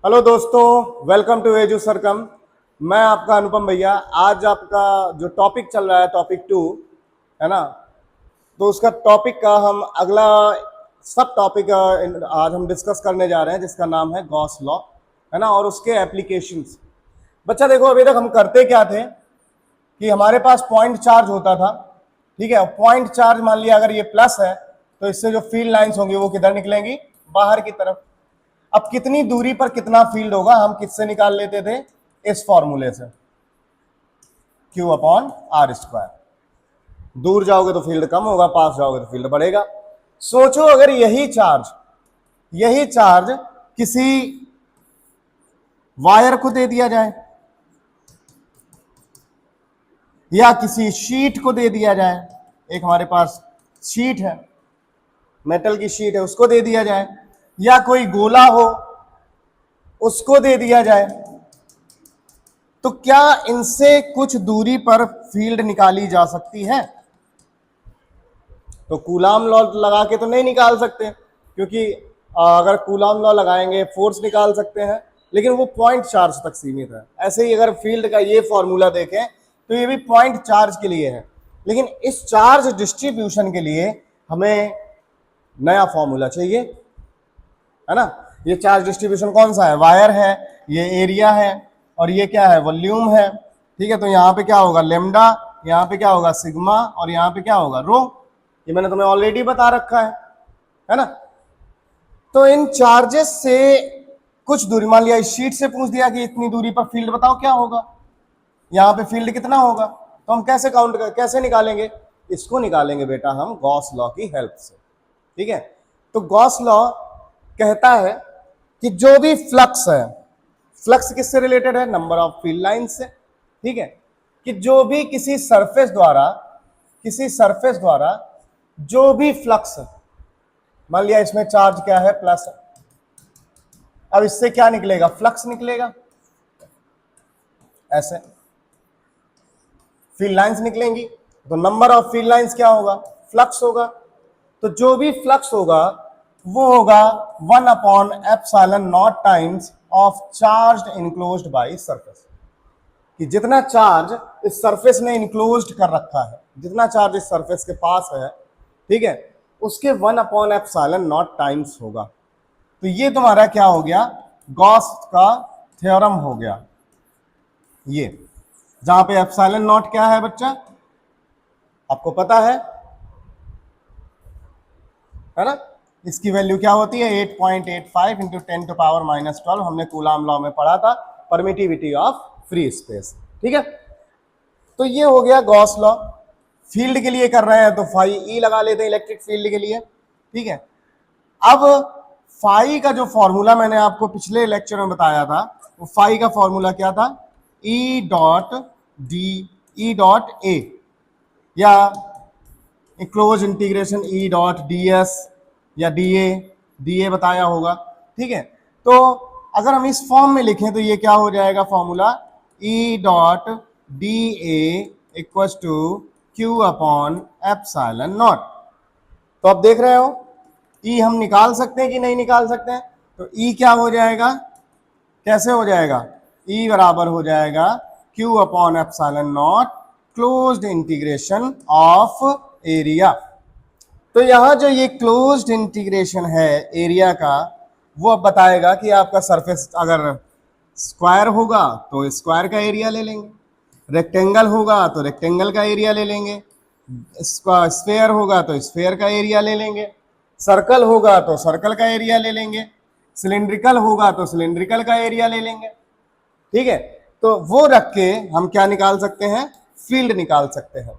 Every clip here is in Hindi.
हेलो दोस्तों, वेलकम टू एजू सरकम। मैं आपका अनुपम भैया। आज आपका जो टॉपिक चल रहा है टॉपिक 2 है ना, तो उसका टॉपिक का हम अगला सब टॉपिक आज हम डिस्कस करने जा रहे हैं जिसका नाम है गॉस लॉ, है ना, और उसके एप्लीकेशंस। बच्चा देखो, अभी तक हम करते क्या थे कि हमारे पास पॉइंट चार्ज होता था, ठीक है। पॉइंट चार्ज मान लिया अगर ये प्लस है तो इससे जो फील्ड लाइंस होंगी वो किधर निकलेंगी, बाहर की तरफ। अब कितनी दूरी पर कितना फील्ड होगा हम किससे निकाल लेते थे, इस फॉर्मूले से, Q अपॉन आर स्क्वायर। दूर जाओगे तो फील्ड कम होगा, पास जाओगे तो फील्ड बढ़ेगा। सोचो अगर यही चार्ज किसी वायर को दे दिया जाए या किसी शीट को दे दिया जाए। एक हमारे पास शीट है, मेटल की शीट है, उसको दे दिया जाए, या कोई गोला हो उसको दे दिया जाए, तो क्या इनसे कुछ दूरी पर फील्ड निकाली जा सकती है? तो कूलाम लॉ लगा के तो नहीं निकाल सकते, क्योंकि अगर कूलाम लॉ लगाएंगे फोर्स निकाल सकते हैं, लेकिन वो पॉइंट चार्ज तक सीमित है। ऐसे ही अगर फील्ड का ये फॉर्मूला देखें तो ये भी पॉइंट चार्ज के लिए है, लेकिन इस चार्ज डिस्ट्रीब्यूशन के लिए हमें नया फॉर्मूला चाहिए, है ना। ये चार्ज डिस्ट्रीब्यूशन कौन सा है? वायर है, ये एरिया है, और ये क्या है? वॉल्यूम है, ठीक है। तो यहाँ पे क्या होगा? लेमडा, यहाँ पे क्या होगा? सिग्मा, और यहाँ पे क्या होगा? रो। ये मैंने तुम्हें ऑलरेडी बता रखा है ना। तो इन चार्जेस से कुछ दूरी, मान लिया इस शीट से पूछ दिया कि इतनी दूरी पर फील्ड बताओ क्या होगा, यहाँ पे फील्ड कितना होगा, तो हम कैसे कैसे निकालेंगे? इसको निकालेंगे बेटा हम गॉस लॉ की हेल्प से, ठीक है। तो गॉस लॉ कहता है कि जो भी फ्लक्स है, फ्लक्स किससे रिलेटेड है? नंबर ऑफ फील्ड लाइंस से, ठीक है। कि जो भी किसी सरफेस द्वारा जो भी फ्लक्स, मान लिया इसमें चार्ज क्या है? प्लस है। अब इससे क्या निकलेगा? फ्लक्स निकलेगा, ऐसे फील्ड लाइंस निकलेंगी। तो नंबर ऑफ फील्ड लाइंस क्या होगा? फ्लक्स होगा। तो जो भी फ्लक्स होगा वो होगा 1 upon epsilon not times of charge enclosed by surface. कि जितना चार्ज इस सरफेस ने इनक्लोज्ड कर रखा है, जितना चार्ज इस सरफेस के पास है, ठीक है, उसके 1 अपॉन एप्सिलॉन नॉट टाइम्स होगा। तो ये तुम्हारा क्या हो गया? गॉस का थ्योरम हो गया। ये जहां पे एप्सिलॉन नॉट क्या है बच्चा, आपको पता है ना। इसकी वैल्यू क्या होती है? 8.85 इंटू 10⁻⁻12। हमने कूलाम लॉ में पढ़ा था, परमिटिविटी ऑफ फ्री स्पेस, ठीक है। तो ये हो गया गॉस लॉ। फील्ड के लिए कर रहे हैं तो फाई ई लगा लेते हैं, इलेक्ट्रिक फील्ड के लिए, ठीक है। अब फाई का जो फॉर्मूला मैंने आपको पिछले लेक्चर में बताया था, वो फाई का फॉर्मूला क्या था? ई डॉट ए, या क्लोज इंटीग्रेशन ई डॉट डी एस, या डी ए बताया होगा, ठीक है। तो अगर हम इस फॉर्म में लिखें तो ये क्या हो जाएगा formula? E dot D A equal to Q upon epsilon naught. तो आप देख रहे हो ई हम निकाल सकते हैं कि नहीं निकाल सकते हैं? तो ई क्या हो जाएगा? कैसे हो जाएगा? ई बराबर हो जाएगा Q upon epsilon not closed integration of area. तो यहां जो ये क्लोज्ड इंटीग्रेशन है एरिया का, वो अब बताएगा कि आपका सरफेस अगर स्क्वायर होगा तो स्क्वायर का एरिया ले लेंगे, रेक्टेंगल होगा तो रेक्टेंगल का एरिया ले लेंगे, स्फेयर होगा तो स्फेयर का एरिया ले लेंगे, सर्कल होगा तो सर्कल का एरिया ले लेंगे, सिलिंड्रिकल होगा तो सिलिंड्रिकल का एरिया ले लेंगे, ठीक है। तो वो रख के हम क्या निकाल सकते हैं? फील्ड निकाल सकते हैं,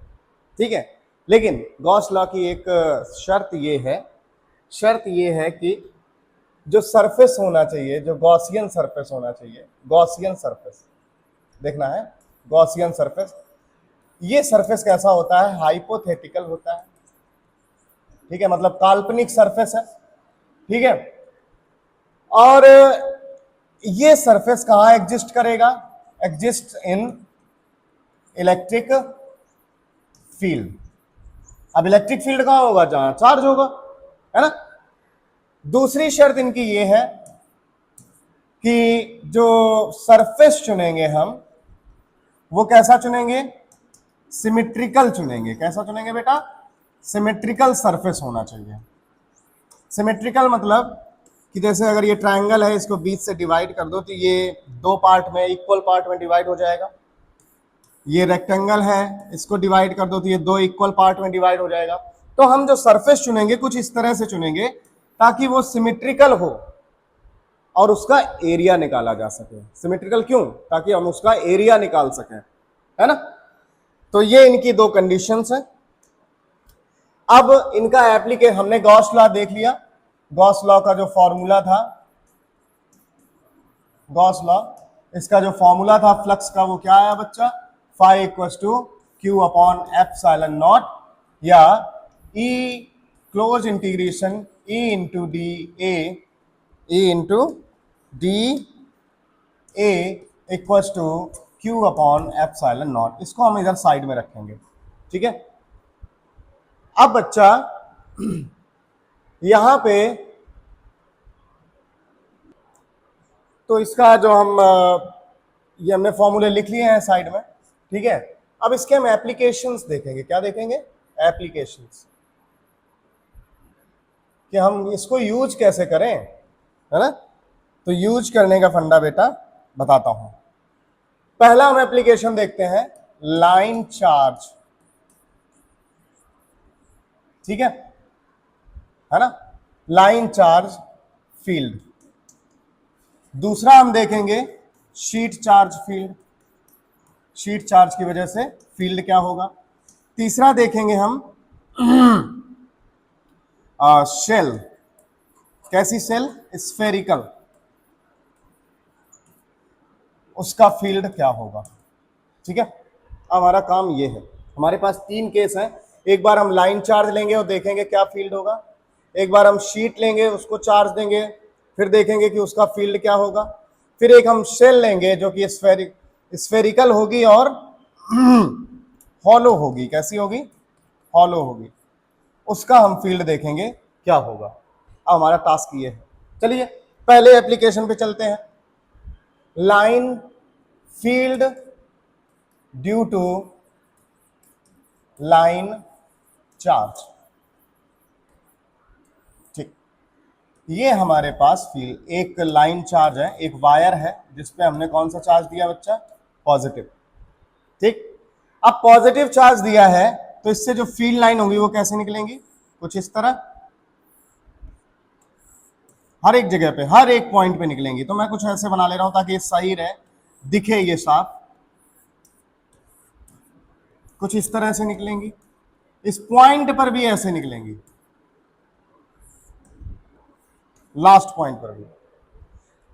ठीक है। लेकिन गॉस लॉ की एक शर्त ये है कि जो सरफेस होना चाहिए, जो गॉसियन सरफेस होना चाहिए, गॉसियन सरफेस देखना है, गॉसियन सरफेस, ये सरफेस कैसा होता है? हाइपोथेटिकल होता है, ठीक है, मतलब काल्पनिक सरफेस है, ठीक है। और ये सरफेस कहां एग्जिस्ट करेगा? Exist in electric field. अब इलेक्ट्रिक फील्ड कहां होगा? जहां चार्ज होगा, है ना। दूसरी शर्त इनकी ये है कि जो सरफेस चुनेंगे हम वो कैसा चुनेंगे, सिमेट्रिकल चुनेंगे। कैसा चुनेंगे बेटा, सिमेट्रिकल सरफेस होना चाहिए। सिमेट्रिकल मतलब कि जैसे अगर ये ट्रायंगल है, इसको बीच से डिवाइड कर दो तो ये दो पार्ट में, इक्वल पार्ट में डिवाइड हो जाएगा। ये रेक्टेंगल है, इसको डिवाइड कर दो तो ये दो इक्वल पार्ट में डिवाइड हो जाएगा। तो हम जो सरफेस चुनेंगे कुछ इस तरह से चुनेंगे ताकि वो सिमेट्रिकल हो और उसका एरिया निकाला जा सके। सिमेट्रिकल क्यों, ताकि हम उसका एरिया निकाल सकें, है ना। तो ये इनकी दो कंडीशंस हैं। अब इनका एप्लीकेशन हमने गॉस लॉ देख लिया। गॉस लॉ का जो फॉर्मूला था, गॉस लॉ, इसका जो फॉर्मूला था फ्लक्स का वो क्या आया बच्चा, phi equal to Q upon epsilon naught, या E close integration E into D A equal to Q upon epsilon naught. इसको हम इधर साइड में रखेंगे, ठीक है। अब बच्चा यहां पे तो इसका जो हम ये हमने फॉर्मूले लिख लिए हैं साइड में, ठीक है। अब इसके हम एप्लीकेशंस देखेंगे। क्या देखेंगे, एप्लीकेशंस, कि हम इसको यूज कैसे करें, है ना। तो यूज करने का फंडा बेटा बताता हूं। पहला हम एप्लीकेशन देखते हैं, लाइन चार्ज, ठीक है ना, लाइन चार्ज फील्ड। दूसरा हम देखेंगे sheet charge field, sheet charge की वजह से फील्ड क्या होगा। तीसरा देखेंगे हम शेल, कैसी शेल, स्फेरिकल, उसका फील्ड क्या होगा, ठीक है। हमारा काम ये है, हमारे पास तीन केस हैं। एक बार हम लाइन चार्ज लेंगे और देखेंगे क्या फील्ड होगा, एक बार हम शीट लेंगे उसको चार्ज देंगे फिर देखेंगे कि उसका फील्ड क्या होगा, फिर एक हम शेल लेंगे जो कि स्फेरिकल होगी और हॉलो होगी। कैसी होगी, हॉलो होगी, उसका हम फील्ड देखेंगे क्या होगा। अब हमारा टास्क ये है। चलिए पहले एप्लीकेशन पे चलते हैं। Line field due to line charge, ठीक। ये हमारे पास फील्ड, एक लाइन चार्ज है, एक वायर है जिसपे हमने कौन सा चार्ज दिया बच्चा, पॉजिटिव, ठीक। अब पॉजिटिव चार्ज दिया है तो इससे जो फील्ड लाइन होगी वो कैसे निकलेंगी, कुछ इस तरह, हर एक जगह पे, हर एक पॉइंट पे निकलेंगी। तो मैं कुछ ऐसे बना ले रहा हूं ताकि ये सही रहे, दिखे ये साफ। कुछ इस तरह से निकलेंगी, इस पॉइंट पर भी ऐसे निकलेंगी, लास्ट पॉइंट पर भी।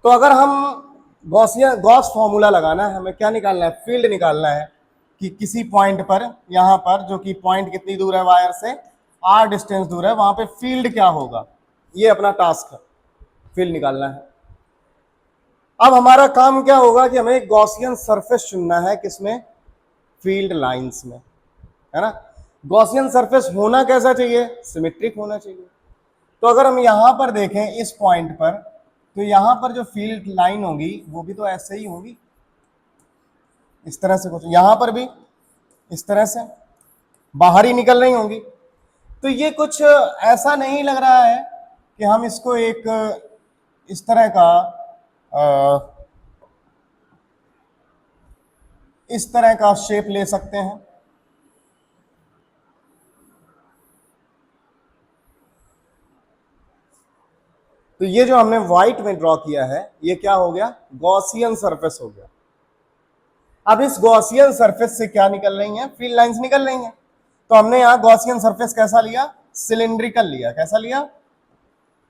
तो अगर हम गॉस फॉर्मूला लगाना है, हमें क्या निकालना है, फील्ड निकालना है कि किसी पॉइंट पर, यहां पर जो कि पॉइंट कितनी दूर है वायर से, r डिस्टेंस दूर है, वहां पे फील्ड क्या होगा, ये अपना टास्क है, फील्ड निकालना है। अब हमारा काम क्या होगा कि हमें गॉसियन सरफेस चुनना है, किसमें, फील्ड लाइंस में, है ना। गॉसियन सरफेस होना कैसा चाहिए, सिमेट्रिक होना चाहिए। तो अगर हम यहां पर देखें इस पॉइंट पर, तो यहां पर जो फील्ड लाइन होगी वो भी तो ऐसे ही होगी, इस तरह से, कुछ यहां पर भी इस तरह से बाहर ही निकल रही होंगी। तो ये कुछ ऐसा नहीं लग रहा है कि हम इसको एक इस तरह का इस तरह का शेप ले सकते हैं। तो ये जो हमने व्हाइट में ड्रॉ किया है ये क्या हो गया, गॉसियन सरफेस हो गया। अब इस गॉसियन सरफेस से क्या निकल रही हैं, फील्ड लाइंस निकल रही हैं। तो हमने यहां गॉसियन सरफेस कैसा लिया, सिलिंड्रिकल लिया। कैसा लिया,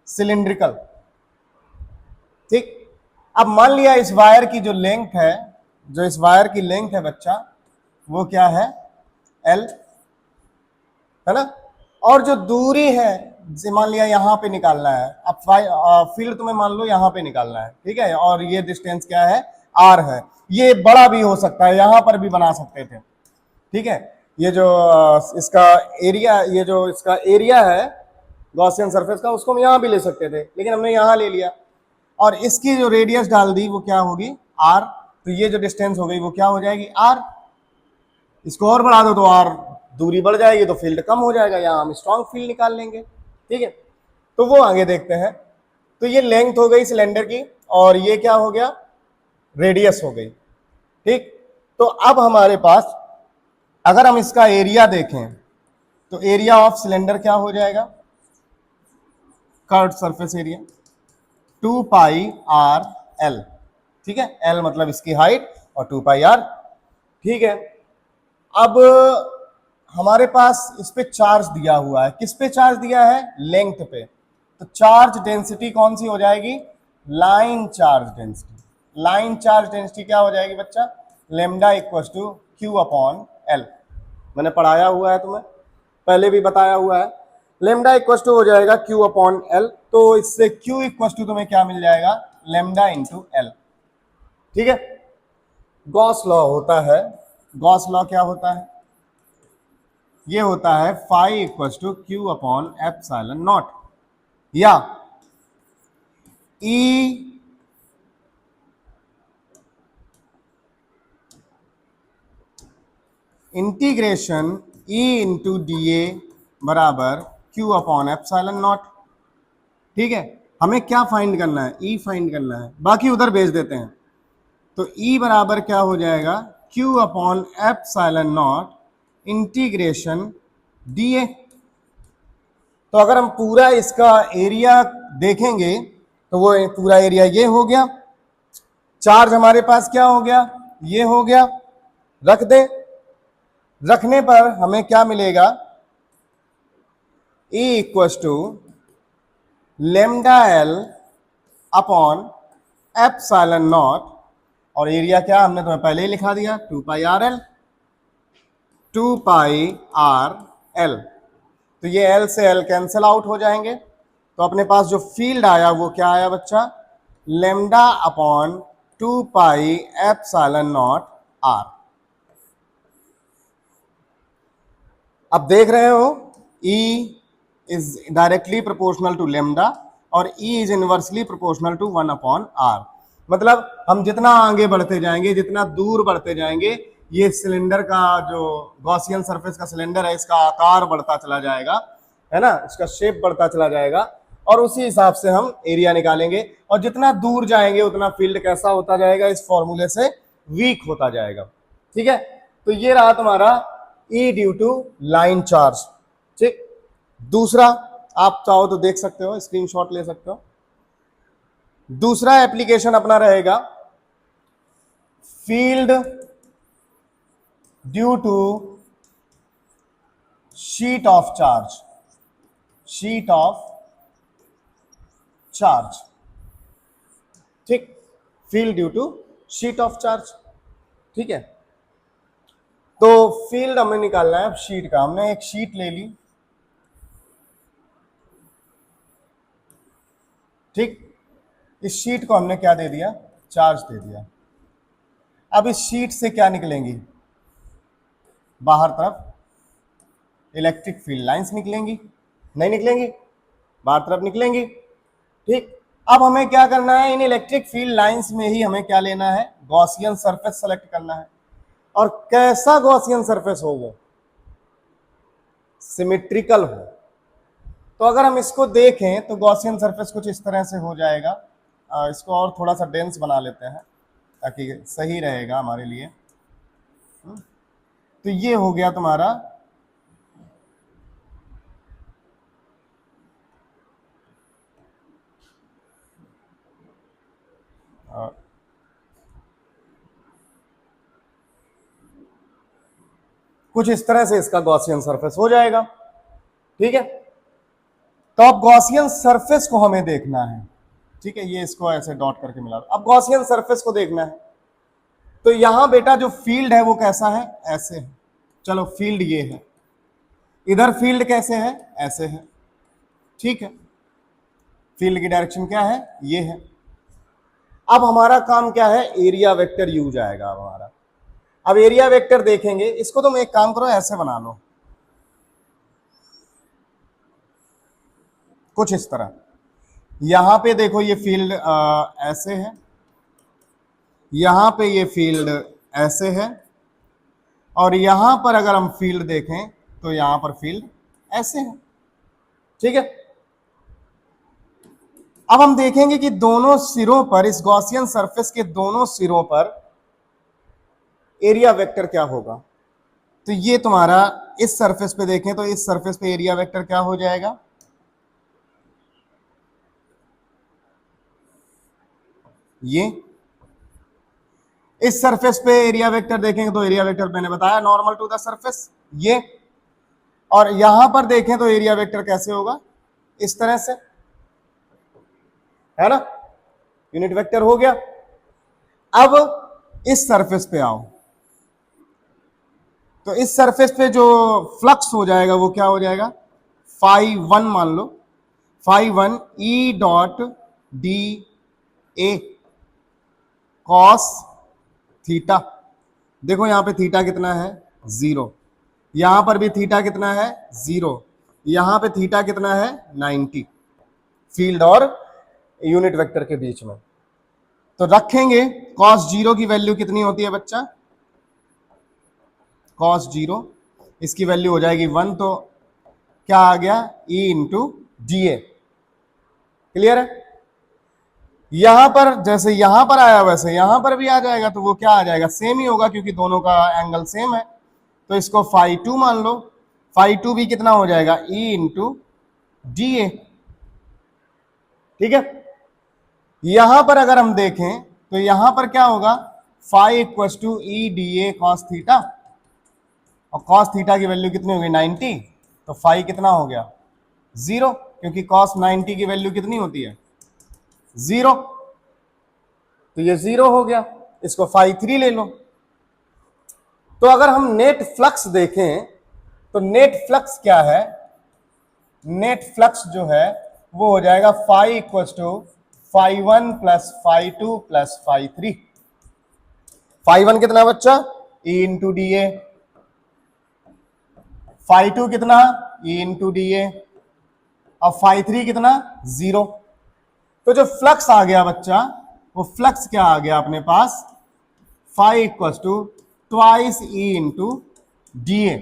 सिलिंड्रिकल, ठीक। अब मान लिया इस वायर की जो लेंथ है, जो इस वायर की लेंथ है बच्चा, वो क्या है, L, है ना। और जो दूरी है, मान लिया यहां पे निकालना है, अब फील्ड तुम्हें मान लो यहां पे निकालना है, ठीक है। और ये डिस्टेंस क्या है, R है। ये बड़ा भी हो सकता है, यहां पर भी बना सकते थे, ठीक है। ये जो इसका एरिया, ये जो इसका एरिया है गॉसियन सरफेस का, उसको हम यहां भी ले सकते थे, लेकिन हमने यहां ले लिया। और इसकी जो रेडियस डाल दी वो क्या होगी, आर। तो ये जो डिस्टेंस हो गई वो क्या हो जाएगी, आर। इसको और बढ़ा दो तो आर दूरी बढ़ जाएगी, तो फील्ड कम हो जाएगा, यहां हम स्ट्रॉन्ग फील्ड निकाल लेंगे। ठीक है, तो वो आगे देखते हैं। तो ये लेंथ हो गई सिलेंडर की, और ये क्या हो गया, रेडियस हो गई। ठीक, तो अब हमारे पास अगर हम इसका एरिया देखें तो एरिया ऑफ सिलेंडर क्या हो जाएगा, curved surface area 2 pi R L. ठीक है, एल मतलब इसकी हाइट और 2 पाई आर। ठीक है, अब हमारे पास इस पे चार्ज दिया हुआ है, किस पे चार्ज दिया है, लेंथ पे। तो चार्ज डेंसिटी कौन सी हो जाएगी, line charge density. Line charge density क्या हो जाएगी बच्चा, lambda equal to Q upon L. मैंने पढ़ाया हुआ है तुम्हें, पहले भी बताया हुआ है। लेमडा इक्वल टू हो जाएगा क्यू अपॉन एल, तो इससे क्यू इक्वल टू तुम्हें क्या मिल जाएगा, लेमडा इंटू एल। ठीक है, गॉस लॉ होता है, गॉस लॉ क्या होता है, ये होता है phi equal to Q upon epsilon naught, या E integration E into D A बराबर क्यू अपॉन एप्सिलॉन नॉट। ठीक है, हमें क्या फाइंड करना है, ई फाइंड करना है, बाकी उधर भेज देते हैं। तो ई बराबर क्या हो जाएगा, Q upon epsilon naught integration d ए। तो अगर हम पूरा इसका एरिया देखेंगे तो वो पूरा एरिया ये हो गया, चार्ज हमारे पास क्या हो गया, ये हो गया, रख दे। रखने पर हमें क्या मिलेगा, E equal to lambda L upon epsilon naught, और एरिया क्या हमने तुम्हें पहले ही लिखा दिया, 2 pi R L, 2 pi R L. तो ये एल से एल कैंसिल आउट हो जाएंगे, तो अपने पास जो फील्ड आया वो क्या आया बच्चा, lambda upon 2 pi epsilon naught R. अब देख रहे हो E is directly proportional to lambda और E is inversely proportional to 1 upon R. मतलब हम जितना आगे बढ़ते जाएंगे, जितना दूर बढ़ते जाएंगे, ये सिलेंडर का जो गॉसियन सरफेस का सिलेंडर है, इसका आकार बढ़ता चला जाएगा, है ना, इसका शेप बढ़ता चला जाएगा, और उसी हिसाब से हम एरिया निकालेंगे। और जितना दूर जाएंगे उतना फील्ड कैसा होता जाएगा, इस फॉर्मूले से वीक होता जाएगा। ठीक है, तो ये रहा तुम्हारा E due to line charge. ठीक, दूसरा आप चाहो तो देख सकते हो, स्क्रीनशॉट ले सकते हो। दूसरा एप्लीकेशन अपना रहेगा field due to sheet of charge, sheet of charge. ठीक, field due to sheet of charge. ठीक है, तो फील्ड हमें निकालना है शीट का। हमने एक शीट ले ली, ठीक, इस शीट को हमने क्या दे दिया, चार्ज दे दिया। अब इस शीट से क्या निकलेंगी, बाहर तरफ इलेक्ट्रिक फील्ड लाइंस निकलेंगी, नहीं निकलेंगी, बाहर तरफ निकलेंगी। ठीक, अब हमें क्या करना है, इन इलेक्ट्रिक फील्ड लाइंस में ही हमें क्या लेना है, गॉसियन सरफेस सेलेक्ट करना है। और कैसा गॉसियन सरफेस हो, वो सिमेट्रिकल हो। तो अगर हम इसको देखें तो गॉसियन सरफेस कुछ इस तरह से हो जाएगा। इसको और थोड़ा सा डेंस बना लेते हैं ताकि सही रहेगा हमारे लिए। तो ये हो गया तुम्हारा कुछ इस तरह से इसका गॉसियन सरफेस हो जाएगा। ठीक है, तो अब गॉसियन सरफेस को हमें देखना है। ठीक है, ये इसको ऐसे डॉट करके मिला दो। अब गॉसियन सरफेस को देखना है, तो यहां बेटा जो फील्ड है वो कैसा है, ऐसे है। चलो फील्ड ये है, इधर फील्ड कैसे है, ऐसे है। ठीक है, फील्ड की डायरेक्शन क्या है, ये है। अब हमारा काम क्या है, एरिया वेक्टर यू जाएगा अब हमारा। अब एरिया वेक्टर देखेंगे, इसको तुम एक काम करो, ऐसे बना लो कुछ इस तरह। यहां पे देखो ये फील्ड ऐसे है, यहां पे ये फील्ड ऐसे है, और यहां पर अगर हम फील्ड देखें तो यहां पर फील्ड ऐसे है। ठीक है, अब हम देखेंगे कि दोनों सिरों पर, इस गॉसियन सरफेस के दोनों सिरों पर एरिया वेक्टर क्या होगा। तो ये तुम्हारा इस सरफेस पे देखें तो इस सरफेस पे एरिया वेक्टर क्या हो जाएगा, ये। इस सरफेस पे एरिया वेक्टर देखेंगे तो एरिया वेक्टर मैंने बताया नॉर्मल टू द सरफेस, ये। और यहां पर देखें तो एरिया वेक्टर कैसे होगा, इस तरह से, है ना, यूनिट वेक्टर हो गया। अब इस सरफेस पे आओ, तो इस सरफेस पे जो फ्लक्स हो जाएगा वो क्या हो जाएगा, φ1 मान लो, φ1 E dot D A cos theta. देखो यहां पे थीटा कितना है, 0। यहां पर भी थीटा कितना है, 0। यहां पे थीटा कितना है, 90, फील्ड और यूनिट वेक्टर के बीच में। तो रखेंगे cos 0 की वैल्यू कितनी होती है बच्चा, cos 0 इसकी वैल्यू हो जाएगी 1, तो क्या आ गया, E into D A. Clear है, यहां पर जैसे यहां पर आया वैसे यहां पर भी आ जाएगा, तो वो क्या आ जाएगा, सेम ही होगा क्योंकि दोनों का एंगल सेम है। तो इसको φ2 मान लो, φ2 भी कितना हो जाएगा, E इंटू डी ए। ठीक है, यहां पर अगर हम देखें तो यहां पर क्या होगा, φ equals to E D A cos theta, और कॉस थीटा की वैल्यू कितनी होगी, 90। तो φ कितना हो गया, 0, क्योंकि कॉस 90 की वैल्यू कितनी होती है, 0। तो ये 0 हो गया, इसको φ3 ले लो। तो अगर हम नेट फ्लक्स देखें तो नेट फ्लक्स क्या है, नेट फ्लक्स जो है वो हो जाएगा φ इक्वस टू φ1 प्लस φ2 प्लस φ3। φ1 कितना बच्चा, E इंटू डी ए, φ2 कितना, E इंटू डी ए, और φ3 कितना, 0। तो जो फ्लक्स आ गया बच्चा, वो फ्लक्स क्या आ गया अपने पास, φ equals to twice E into D A.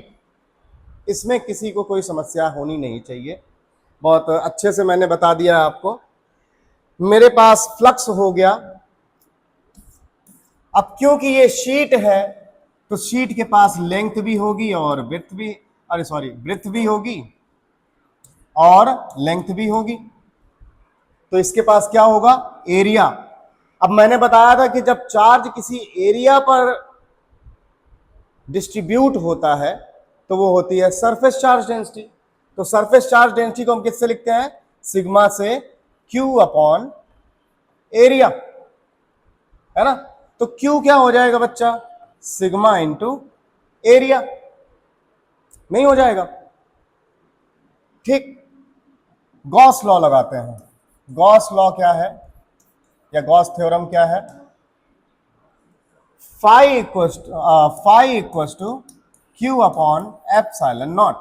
इसमें किसी को कोई समस्या होनी नहीं चाहिए, बहुत अच्छे से मैंने बता दिया आपको। मेरे पास फ्लक्स हो गया। अब क्योंकि ये शीट है तो शीट के पास लेंथ भी होगी और ब्रेड्थ भी, अरे सॉरी, ब्रेड्थ भी होगी और लेंथ भी होगी। तो इसके पास क्या होगा, एरिया। अब मैंने बताया था कि जब चार्ज किसी एरिया पर डिस्ट्रीब्यूट होता है तो वो होती है सरफेस चार्ज डेंसिटी। तो सरफेस चार्ज डेंसिटी को हम किससे लिखते हैं, सिग्मा से, Q अपॉन एरिया, है ना। तो Q क्या हो जाएगा बच्चा, सिग्मा इंटू एरिया, नहीं हो जाएगा। ठीक, गॉस लॉ लगाते हैं। गॉस लॉ क्या है, या गॉस थ्योरम क्या है, phi equals to Q upon epsilon naught.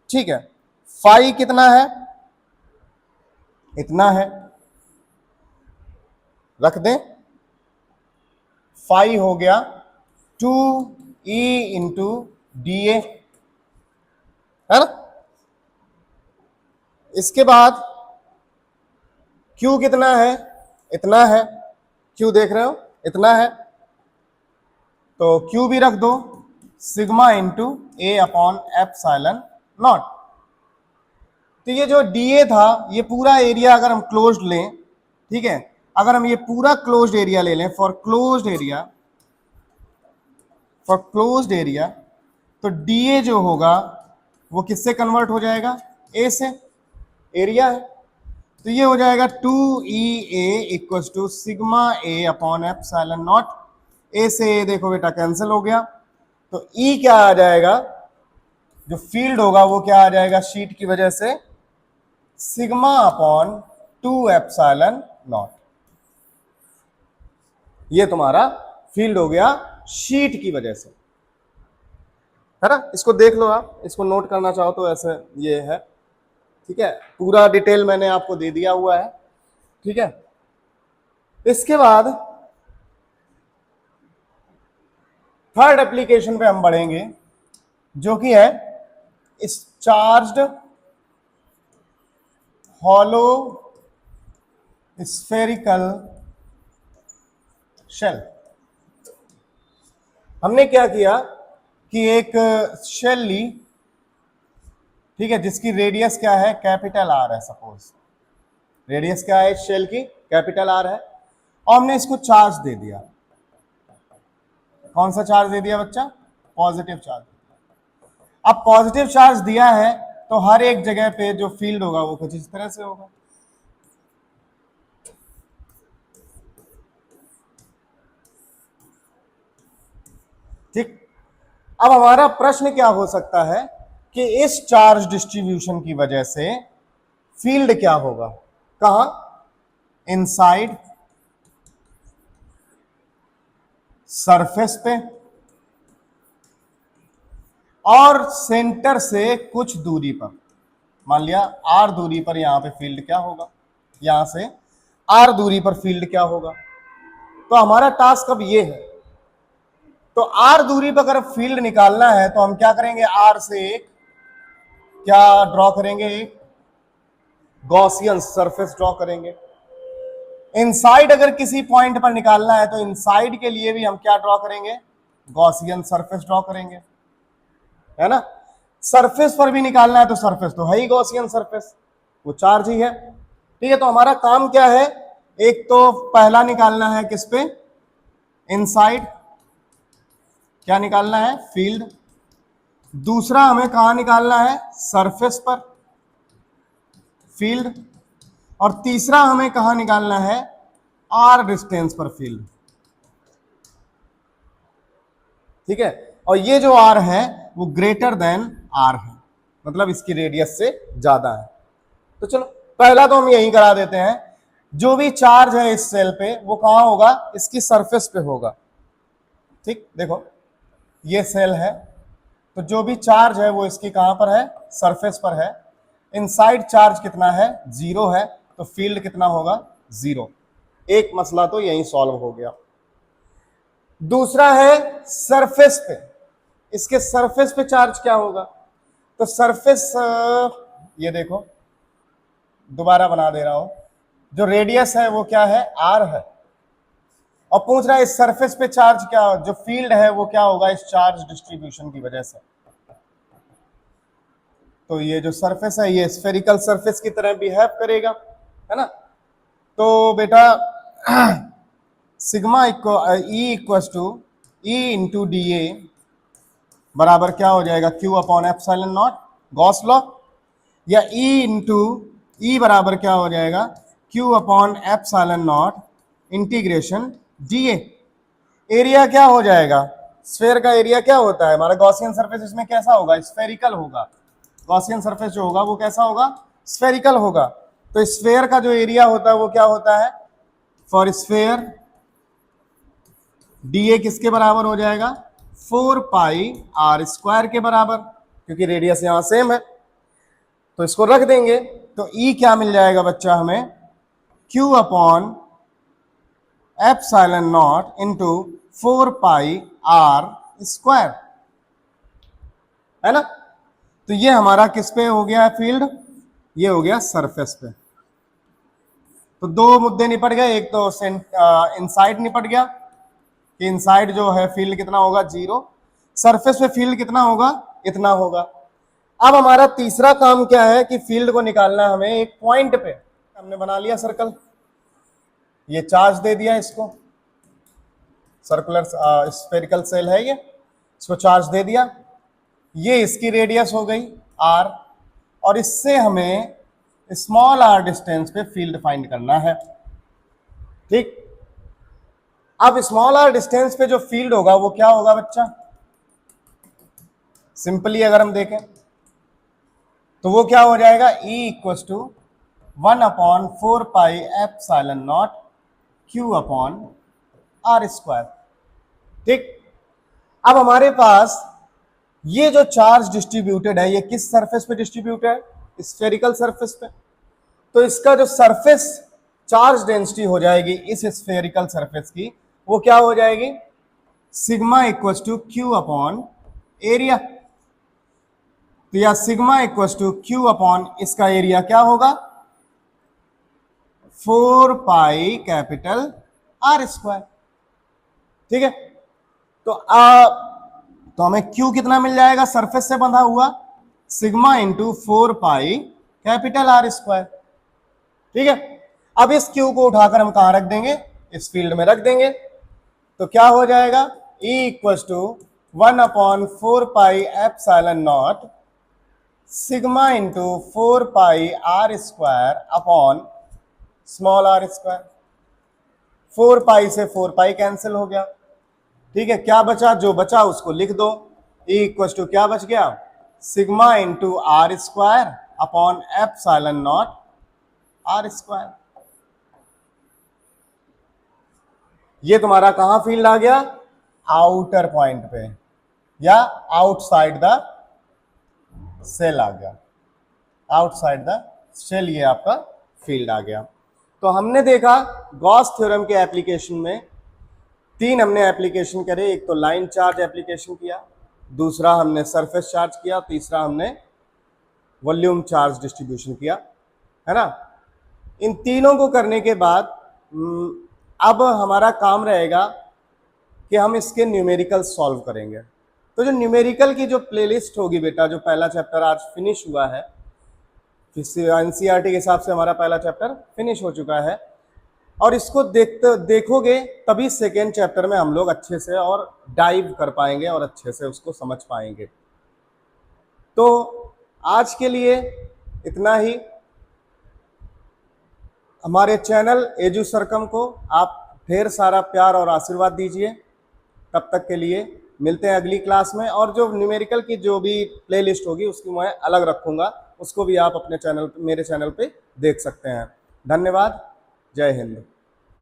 ठीक है, फाई कितना है, इतना है, रख दें, फाई हो गया 2E इंटू डी ए, है ना। इसके बाद Q कितना है, इतना है, Q देख रहे हो, इतना है, तो Q भी रख दो, सिग्मा इंटू ए अपॉन एप्सिलॉन नॉट। तो ये जो dA था, ये पूरा एरिया अगर हम क्लोज्ड लें, ठीक है, अगर हम ये पूरा क्लोज्ड एरिया ले लें, फॉर क्लोज्ड एरिया, तो dA जो होगा वो किससे कन्वर्ट हो जाएगा, A से, एरिया है। तो ये हो जाएगा 2EA equal to sigma A upon epsilon naught. A से ए देखो बेटा कैंसिल हो गया, तो E क्या आ जाएगा, जो फील्ड होगा वो क्या आ जाएगा शीट की वजह से, सिग्मा अपॉन 2 एप्सिलॉन नॉट। ये तुम्हारा फील्ड हो गया शीट की वजह से, है ना। इसको देख लो आप, इसको नोट करना चाहो तो ऐसे ये है, ठीक है, पूरा डिटेल मैंने आपको दे दिया हुआ है। ठीक है। इसके बाद थर्ड एप्लीकेशन पे हम बढ़ेंगे, जो कि है इस चार्ज्ड हॉलो स्फेरिकल शेल। हमने क्या किया कि एक शेल ली, ठीक है, जिसकी रेडियस क्या है, कैपिटल आर है। सपोज रेडियस क्या है इस शेल की, कैपिटल आर है, और हमने इसको चार्ज दे दिया। कौन सा चार्ज दे दिया बच्चा, पॉजिटिव चार्ज। अब पॉजिटिव चार्ज दिया है तो हर एक जगह पे जो फील्ड होगा वो कुछ इस तरह से होगा। ठीक। अब हमारा प्रश्न क्या हो सकता है कि इस चार्ज डिस्ट्रीब्यूशन की वजह से फील्ड क्या होगा, कहां, इनसाइड सरफेस पे, और सेंटर से कुछ दूरी पर। मान लिया आर दूरी पर यहां पे फील्ड क्या होगा, यहां से आर दूरी पर फील्ड क्या होगा। तो हमारा टास्क अब ये है, तो आर दूरी पर अगर फील्ड निकालना है तो हम क्या करेंगे, आर से एक क्या ड्रॉ करेंगे, एक गॉसियन सरफेस ड्रॉ करेंगे। इनसाइड अगर किसी पॉइंट पर निकालना है तो इनसाइड के लिए भी हम क्या ड्रॉ करेंगे, गॉसियन सरफेस ड्रॉ करेंगे, है ना। सरफेस पर भी निकालना है तो सरफेस तो है ही गॉसियन सरफेस, वो चार्ज ही है। ठीक है, तो हमारा काम क्या है, एक तो पहला निकालना है किस पे, इनसाइड, क्या निकालना है, फील्ड। दूसरा हमें कहां निकालना है, सरफेस पर फील्ड। और तीसरा हमें कहां निकालना है, आर डिस्टेंस पर फील्ड। ठीक है, और ये जो आर है वो ग्रेटर देन आर है, मतलब इसकी रेडियस से ज्यादा है। तो चलो पहला तो हम यही करा देते हैं, जो भी चार्ज है इस सेल पे वो कहां होगा, इसकी सरफेस पे होगा। ठीक, देखो ये सेल है, तो जो भी चार्ज है वो इसकी कहां पर है, सरफेस पर है। इनसाइड चार्ज कितना है, 0 है, तो फील्ड कितना होगा, 0। एक मसला तो यही सॉल्व हो गया। दूसरा है सरफेस पे, इसके सरफेस पे चार्ज क्या होगा, तो सरफेस ये देखो दोबारा बना दे रहा हूं, जो रेडियस है वो क्या है, आर है, और पूछ रहा है इस सरफेस पे चार्ज क्या, जो फील्ड है वो क्या होगा इस चार्ज डिस्ट्रीब्यूशन की वजह से। तो ये जो सरफेस है ये स्फेरिकल सरफेस की तरह बिहेव करेगा, है ना। तो बेटा sigma E equals to E into D A बराबर क्या हो जाएगा, Q upon epsilon naught, Gauss law, या ई इंटू ई बराबर क्या हो जाएगा, Q upon epsilon naught integration d A. Area क्या हो जाएगा, स्फेयर का एरिया क्या होता है हमारा, गॉसियन सरफेस इसमें कैसा होगा, स्फेरिकल होगा। गॉसियन सरफेस जो होगा वो कैसा होगा, स्फेरिकल होगा। तो स्फेयर का जो एरिया होता है वो क्या होता है, फॉर स्फेयर डी ए किसके बराबर हो जाएगा, 4 पाई आर स्क्वायर के बराबर, क्योंकि रेडियस यहां सेम है, तो इसको रख देंगे। तो ई क्या मिल जाएगा बच्चा हमें, Q upon epsilon naught into 4 pi R square, है ना। तो ये हमारा किस पे हो गया है फील्ड, ये हो गया सरफेस पे। तो दो मुद्दे निपट गए, एक तो इनसाइड निपट गया कि इनसाइड जो है फील्ड कितना होगा, 0, सरफेस पे फील्ड कितना होगा, इतना होगा। अब हमारा तीसरा काम क्या है कि फील्ड को निकालना है हमें एक पॉइंट पे। हमने बना लिया सर्कल, ये चार्ज दे दिया इसको, सर्कुलर स्फेरिकल सेल है ये, इसको चार्ज दे दिया, ये इसकी रेडियस हो गई आर, और इससे हमें स्मॉल आर डिस्टेंस पे फील्ड फाइंड करना है। ठीक, अब स्मॉल आर डिस्टेंस पे जो फील्ड होगा वो क्या होगा बच्चा, सिंपली अगर हम देखें तो वो क्या हो जाएगा, E equals to 1 upon 4 pi epsilon naught Q upon R square. ठीक, अब हमारे पास ये जो चार्ज डिस्ट्रीब्यूटेड है ये किस सरफेस पे डिस्ट्रीब्यूटेड है, स्फेरिकल सरफेस पे। तो इसका जो सरफेस चार्ज डेंसिटी हो जाएगी इस स्फेरिकल सरफेस की, वो क्या हो जाएगी, sigma equals to Q upon area. तो या sigma equals to Q upon इसका एरिया क्या होगा, 4 पाई कैपिटल आर स्क्वायर। ठीक है, तो हमें क्यू कितना मिल जाएगा, सरफेस से बंधा हुआ sigma into 4 pi capital R square. ठीक है, अब इस क्यू को उठाकर हम कहां रख देंगे, इस फील्ड में रख देंगे। तो क्या हो जाएगा, E equals to 1/4 pi epsilon naught sigma into 4 pi R square upon small R square. 4 pi से 4 पाई कैंसिल हो गया। ठीक है, क्या बचा, जो बचा उसको लिख दो। E इक्वल्स टू क्या बच गया, sigma into R square upon epsilon naught R square. ये तुम्हारा कहां फील्ड आ गया, आउटर पॉइंट पे या आउटसाइड द सेल आ गया, आउटसाइड द सेल ये आपका फील्ड आ गया। तो हमने देखा गॉस थ्योरम के एप्लीकेशन में 3 हमने एप्लीकेशन करे, एक तो लाइन चार्ज एप्लीकेशन किया, दूसरा हमने सरफेस चार्ज किया, तीसरा हमने वॉल्यूम चार्ज डिस्ट्रीब्यूशन किया, है ना। इन तीनों को करने के बाद अब हमारा काम रहेगा कि हम इसके न्यूमेरिकल सॉल्व करेंगे। तो जो न्यूमेरिकल की जो प्लेलिस्ट होगी बेटा, जो पहला चैप्टर आज फिनिश हुआ है, एनसीईआरटी के हिसाब से हमारा पहला चैप्टर फिनिश हो चुका है, और इसको देखोगे तभी सेकेंड चैप्टर में हम लोग अच्छे से और डाइव कर पाएंगे और अच्छे से उसको समझ पाएंगे। तो आज के लिए इतना ही। हमारे चैनल एजू सरकम को आप ढेर सारा प्यार और आशीर्वाद दीजिए। तब तक के लिए मिलते हैं अगली क्लास में, और जो न्यूमेरिकल की जो भी प्लेलिस्ट होगी उसकी मैं अलग रखूंगा, उसको भी आप अपने चैनल, मेरे चैनल पे देख सकते हैं। धन्यवाद, जय हिंद।